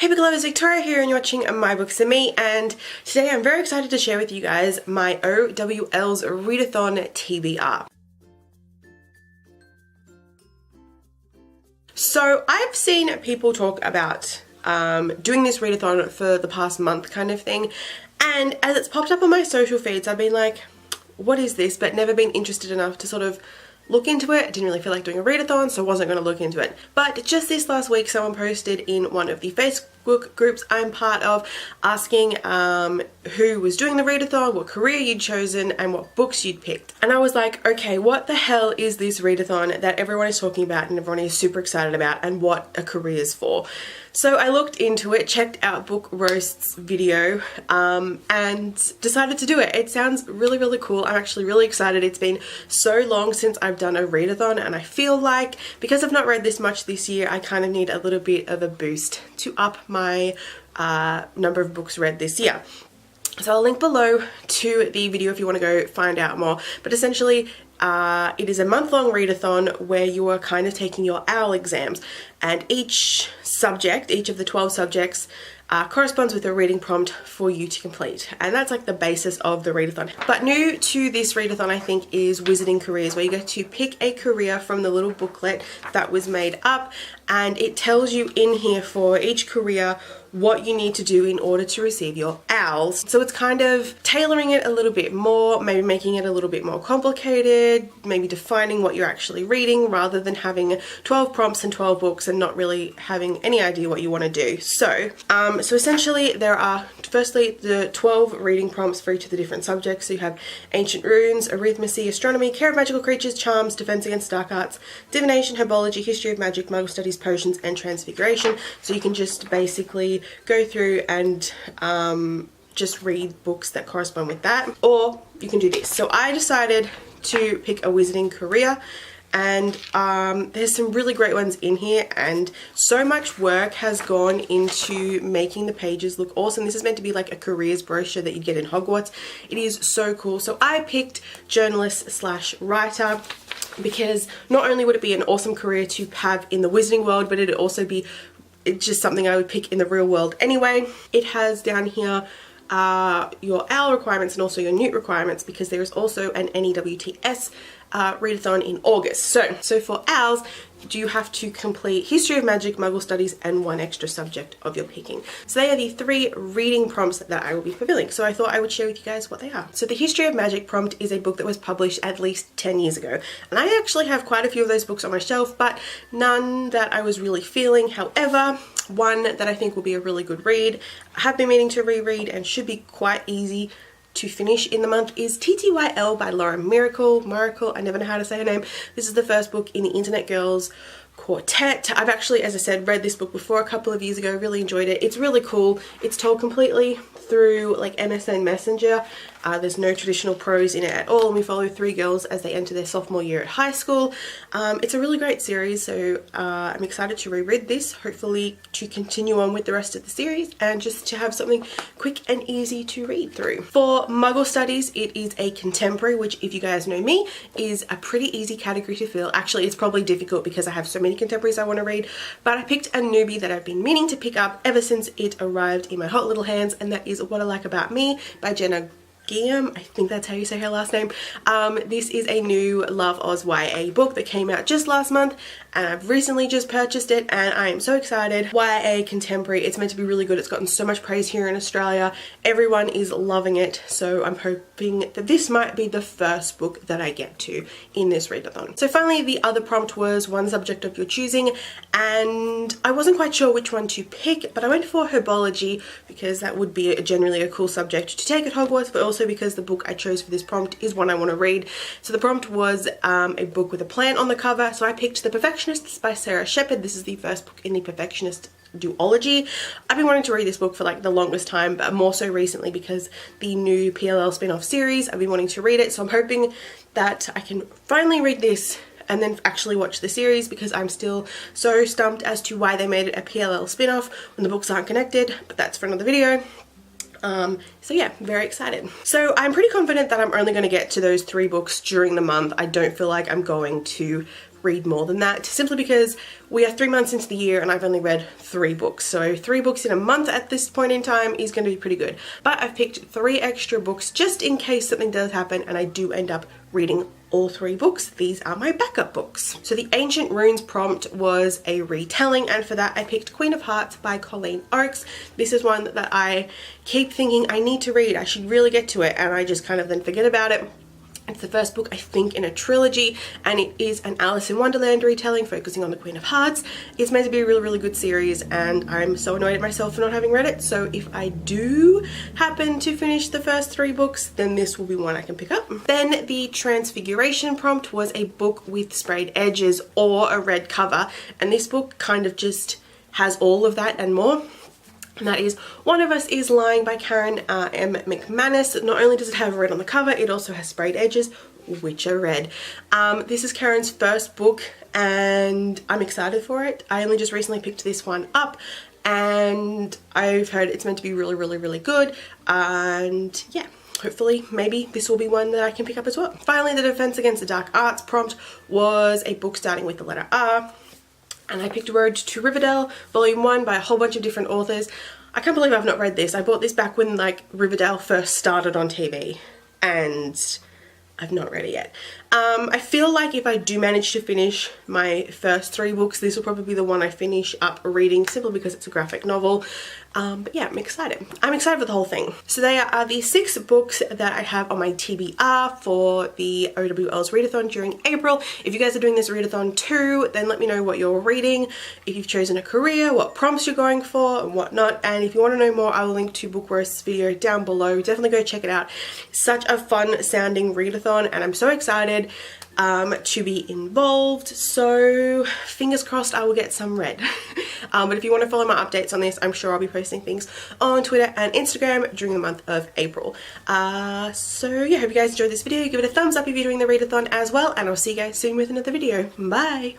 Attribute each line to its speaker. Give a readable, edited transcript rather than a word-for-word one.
Speaker 1: Hey book lovers, Victoria here and you're watching My Books and Me, and today I'm very excited to share with you guys my OWL's Readathon TBR. So I've seen people talk about doing this readathon for the past month kind of thing, and as it's popped up on my social feeds I've been like, what is this, but never been interested enough to sort of look into it. I didn't really feel like doing a readathon, so I wasn't going to look into it. But just this last week someone posted in one of the Facebook groups I'm part of asking who was doing the readathon, what career you'd chosen and what books you'd picked. And I was like, okay, what the hell is this readathon that everyone is talking about and everyone is super excited about, and what a career is for? So I looked into it, checked out Book Roast's video and decided to do it. It sounds really, really cool. I'm actually really excited. It's been so long since I've done a readathon, and I feel like because I've not read this much this year, I kind of need a little bit of a boost to up my number of books read this year. So I'll link below to the video if you want to go find out more. But essentially, it is a month-long readathon where you are kind of taking your OWL exams, and each subject, each of the 12 subjects, corresponds with a reading prompt for you to complete, and that's like the basis of the readathon. But new to this readathon I think is Wizarding Careers, where you get to pick a career from the little booklet that was made up, and it tells you in here for each career what you need to do in order to receive your OWLs. So it's kind of tailoring it a little bit more, maybe making it a little bit more complicated, maybe defining what you're actually reading rather than having 12 prompts and 12 books and not really having any idea what you want to do. So essentially there are firstly the 12 reading prompts for each of the different subjects. So you have Ancient Runes, Arithmancy, Astronomy, Care of Magical Creatures, Charms, Defense Against Dark Arts, Divination, Herbology, History of Magic, Muggle Studies, Potions and Transfiguration. So you can just basically go through and just read books that correspond with that, or you can do this. So I decided to pick a Wizarding Career, and there's some really great ones in here, and so much work has gone into making the pages look awesome. This is meant to be like a careers brochure that you get in Hogwarts. It is so cool. So I picked journalist / writer because not only would it be an awesome career to have in the wizarding world, but it'd also be just something I would pick in the real world anyway. It has down here your OWL requirements and also your NEWT requirements, because there is also an NEWTS readathon in August. So for OWLs, you have to complete History of Magic, Muggle Studies and one extra subject of your picking. So they are the 3 reading prompts that I will be fulfilling. So I thought I would share with you guys what they are. So the History of Magic prompt is a book that was published at least 10 years ago. And I actually have quite a few of those books on my shelf, but none that I was really feeling. However, one that I think will be a really good read, I have been meaning to reread and should be quite easy to finish in the month, is TTYL by Laura Miracle. I never know how to say her name. This is the first book in the Internet Girls quartet. I've actually, as I said, read this book before a couple of years ago, really enjoyed it. It's really cool. It's told completely through like MSN Messenger. There's no traditional prose in it at all, and we follow 3 girls as they enter their sophomore year at high school. It's a really great series, so I'm excited to reread this, hopefully to continue on with the rest of the series and just to have something quick and easy to read through. For Muggle Studies, it is a contemporary, which if you guys know me, is a pretty easy category to fill. Actually, it's probably difficult because I have so many contemporaries I want to read, but I picked a newbie that I've been meaning to pick up ever since it arrived in my hot little hands, and that is What I Like About Me by Jenna Guillaume. I think that's how you say her last name. This is a new Love Oz YA book that came out just last month, and I've recently just purchased it and I am so excited. YA contemporary, it's meant to be really good. It's gotten so much praise here in Australia. Everyone is loving it, so I'm hoping that this might be the first book that I get to in this readathon. So finally, the other prompt was one subject of your choosing, and I wasn't quite sure which one to pick, but I went for Herbology because that would be generally a cool subject to take at Hogwarts, but also because the book I chose for this prompt is one I want to read. So the prompt was a book with a plant on the cover, so I picked The Perfectionists by Sarah Shepard. This is the first book in the Perfectionist duology. I've been wanting to read this book for like the longest time, but more so recently because the new PLL spin-off series, I've been wanting to read it, so I'm hoping that I can finally read this and then actually watch the series, because I'm still so stumped as to why they made it a PLL spin-off when the books aren't connected, but that's for another video. So yeah, very excited. So I'm pretty confident that I'm only going to get to those 3 books during the month. I don't feel like I'm going to read more than that, simply because we are 3 months into the year and I've only read 3 books. So 3 books in a month at this point in time is going to be pretty good. But I've picked 3 extra books just in case something does happen and I do end up reading all 3 books. These are my backup books. So the Ancient Runes prompt was a retelling, and for that I picked Queen of Hearts by Colleen Oakes. This is one that I keep thinking I need to read, I should really get to it, and I just kind of then forget about it. It's the first book, I think, in a trilogy, and it is an Alice in Wonderland retelling focusing on the Queen of Hearts. It's meant to be a really, really good series, and I'm so annoyed at myself for not having read it. So if I do happen to finish the first 3 books, then this will be one I can pick up. Then the Transfiguration prompt was a book with sprayed edges or a red cover, and this book kind of just has all of that and more. And that is One of Us is Lying by Karen M. McManus. Not only does it have red on the cover, it also has sprayed edges, which are red. This is Karen's first book and I'm excited for it. I only just recently picked this one up and I've heard it's meant to be really, really, really good. And yeah, hopefully maybe this will be one that I can pick up as well. Finally, the Defense Against the Dark Arts prompt was a book starting with the letter R. And I picked Road to Riverdale, Volume 1 by a whole bunch of different authors. I can't believe I've not read this. I bought this back when like Riverdale first started on TV and I've not read it yet. I feel like if I do manage to finish my first 3 books, this will probably be the one I finish up reading, simply because it's a graphic novel. But yeah, I'm excited. I'm excited for the whole thing. So they are the 6 books that I have on my TBR for the OWL's readathon during April. If you guys are doing this readathon too, then let me know what you're reading, if you've chosen a career, what prompts you're going for and whatnot. And if you want to know more, I will link to Book Roast's video down below. Definitely go check it out. Such a fun sounding readathon and I'm so excited to be involved, so fingers crossed I will get some read. But if you want to follow my updates on this, I'm sure I'll be posting things on Twitter and Instagram during the month of April. So yeah, hope you guys enjoyed this video. Give it a thumbs up if you're doing the readathon as well, and I'll see you guys soon with another video. Bye!